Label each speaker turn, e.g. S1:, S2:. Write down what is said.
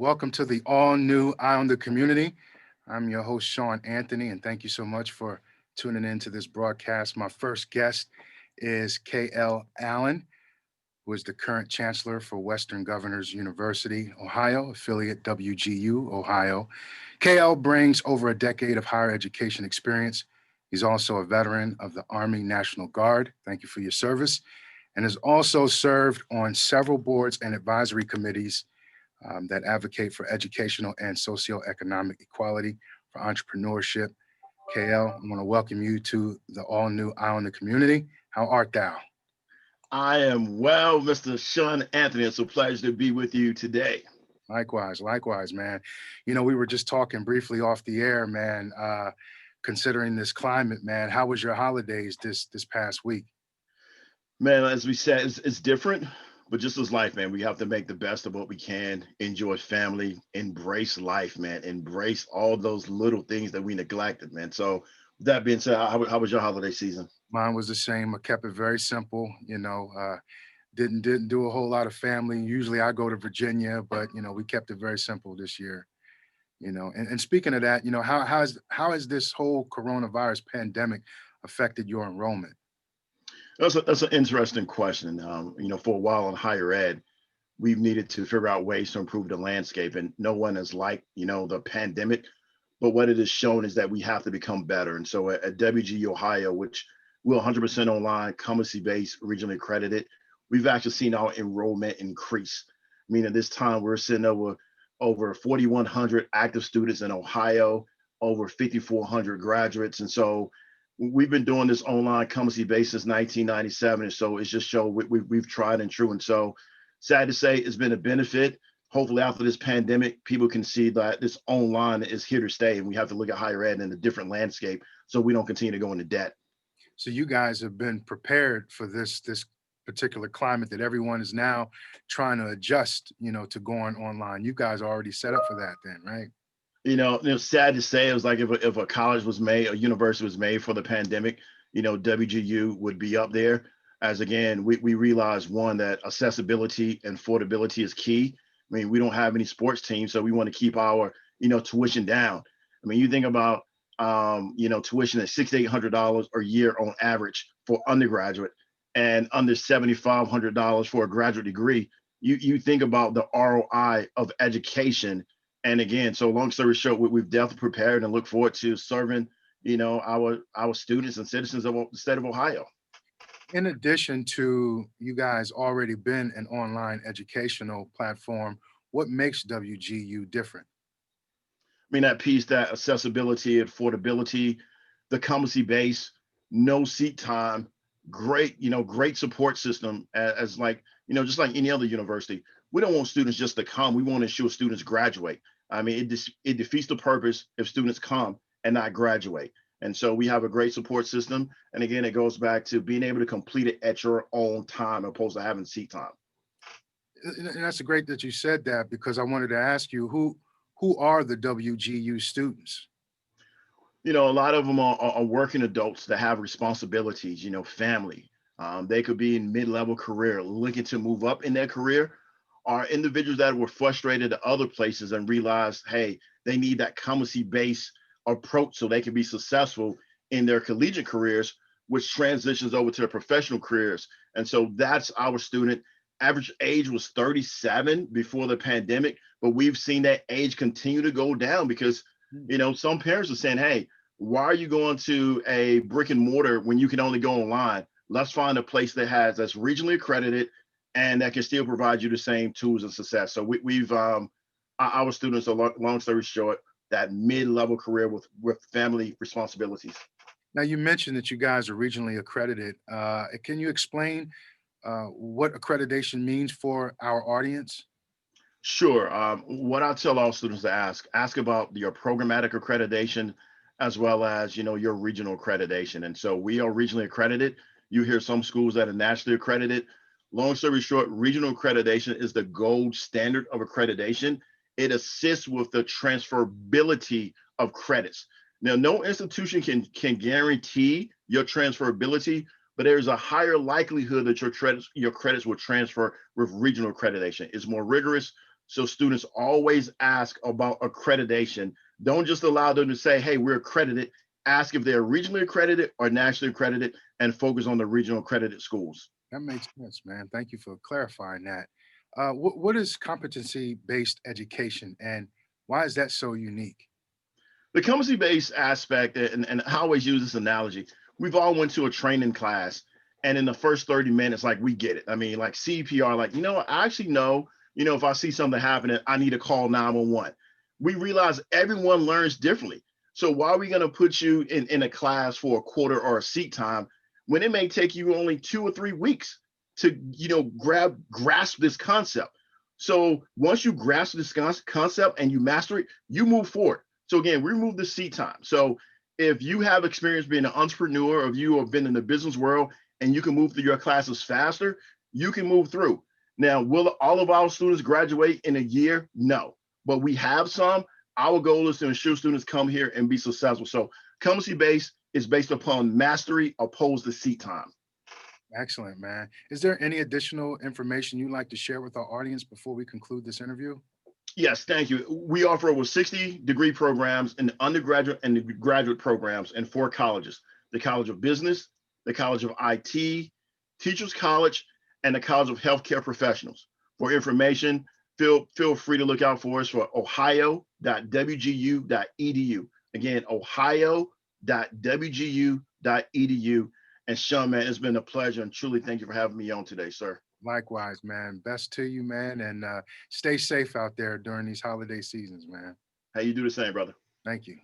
S1: Welcome to the all new Eye on the Community. I'm your host, Sean Anthony, and thank you so much for tuning in to this broadcast. My first guest is KL Allen, who is the current Chancellor for Western Governors University, Ohio, affiliate WGU Ohio. KL brings over a decade of higher education experience. He's also a veteran of the Army National Guard. Thank you for your service. And has also served on several boards and advisory committees that advocate for educational and socioeconomic equality, for entrepreneurship. KL, I want to welcome you to the all new Eye on the Community. How art thou?
S2: I am well, Mr. Sean Anthony. It's a pleasure to be with you today.
S1: Likewise, man. We were just talking briefly off the air, man. Considering this climate, man, how was your holidays this past week?
S2: Man, as we said, it's different, but just as life, man, we have to make the best of what we can, enjoy family, embrace life, man, embrace all those little things that we neglected, man. So, with that being said, how was your holiday season?
S1: Mine was the same. I kept it very simple. Didn't do a whole lot of family. Usually I go to Virginia, but we kept it very simple this year. And speaking of that, how has this whole coronavirus pandemic affected your enrollment?
S2: That's an interesting question. For a while in higher ed, we've needed to figure out ways to improve the landscape, and no one is like the pandemic. But what it has shown is that we have to become better. And so at WGU Ohio, which we're 100% online, competency-based, regionally accredited, we've actually seen our enrollment increase. I mean, at this time, we're sitting over 4,100 active students in Ohio, over 5,400 graduates. And so we've been doing this online competency-based since 1997. And so it's just show we've tried and true. And so sad to say, it's been a benefit. Hopefully after this pandemic, people can see that this online is here to stay, and we have to look at higher ed in a different landscape so we don't continue to go into debt.
S1: So you guys have been prepared for this particular climate that everyone is now trying to adjust, to going online. You guys are already set up for that then, right?
S2: Sad to say, it was like if a college was made, a university was made for the pandemic, WGU would be up there. As again, we realize one, that accessibility and affordability is key. I mean, we don't have any sports teams, so we want to keep our, tuition down. I mean, you think about, tuition at $600 to $800 a year on average for undergraduate, and under $7,500 for a graduate degree. You think about the ROI of education. And again, so long story short, we've definitely prepared and look forward to serving, our students and citizens of the state of Ohio.
S1: In addition to you guys already been an online educational platform, what makes WGU different?
S2: I mean, that piece, that accessibility, affordability, the competency base, no seat time, great support system as like, just like any other university. We don't want students just to come. We want to ensure students graduate. I mean, it defeats the purpose if students come and not graduate. And so we have a great support system. And again, it goes back to being able to complete it at your own time opposed to having seat time.
S1: And that's great that you said that, because I wanted to ask you who are the WGU students?
S2: A lot of them are working adults that have responsibilities, family. They could be in mid-level career, looking to move up in their career, or individuals that were frustrated at other places and realized, hey, they need that competency-based approach so they can be successful in their collegiate careers, which transitions over to their professional careers. And so that's our student. Average age was 37 before the pandemic, but we've seen that age continue to go down because, some parents are saying, hey, why are you going to a brick and mortar when you can only go online? Let's find a place that's regionally accredited and that can still provide you the same tools and success. So we've our students are, long story short, that mid-level career with family responsibilities.
S1: Now, you mentioned that you guys are regionally accredited. Can you explain what accreditation means for our audience?
S2: Sure. What I tell all students to ask about your programmatic accreditation as well as, your regional accreditation. And so we are regionally accredited. You hear some schools that are nationally accredited. Long story short, regional accreditation is the gold standard of accreditation. It assists with the transferability of credits. Now, no institution can guarantee your transferability, but there's a higher likelihood that your credits will transfer with regional accreditation. It's more rigorous, So students always ask about accreditation. Don't just allow them to say, hey, we're accredited. Ask if they're regionally accredited or nationally accredited, and focus on the regional accredited schools.
S1: That makes sense, man. Thank you for clarifying that. What is competency-based education, and why is that so unique?
S2: The competency-based aspect, and I always use this analogy. We've all went to a training class, and in the first 30 minutes, like we get it. I mean, like CPR, like, I actually know, if I see something happening, I need to call 911. We realize everyone learns differently. So why are we going to put you in a class for a quarter or a seat time when it may take you only 2 or 3 weeks to, grasp this concept? So once you grasp this concept and you master it, you move forward. So again, we remove the seat time. So if you have experience being an entrepreneur, or if you have been in the business world and you can move through your classes faster, you can move through. Now, will all of our students graduate in a year? No, but we have some. Our goal is to ensure students come here and be successful. So competency based is based upon mastery opposed to seat time.
S1: Excellent, man. Is there any additional information you'd like to share with our audience before we conclude this interview?
S2: Yes, thank you. We offer over 60 degree programs in the undergraduate and the graduate programs in 4 colleges: the College of Business, the College of IT, Teachers College, and the College of Healthcare Professionals. For information, feel free to look out for us for ohio.wgu.edu. Again, ohio.wgu.edu. And Sean, man, it's been a pleasure, and truly thank you for having me on today, sir.
S1: Likewise, man. Best to you, man, and stay safe out there during these holiday seasons, man.
S2: How you do the same, brother?
S1: Thank you.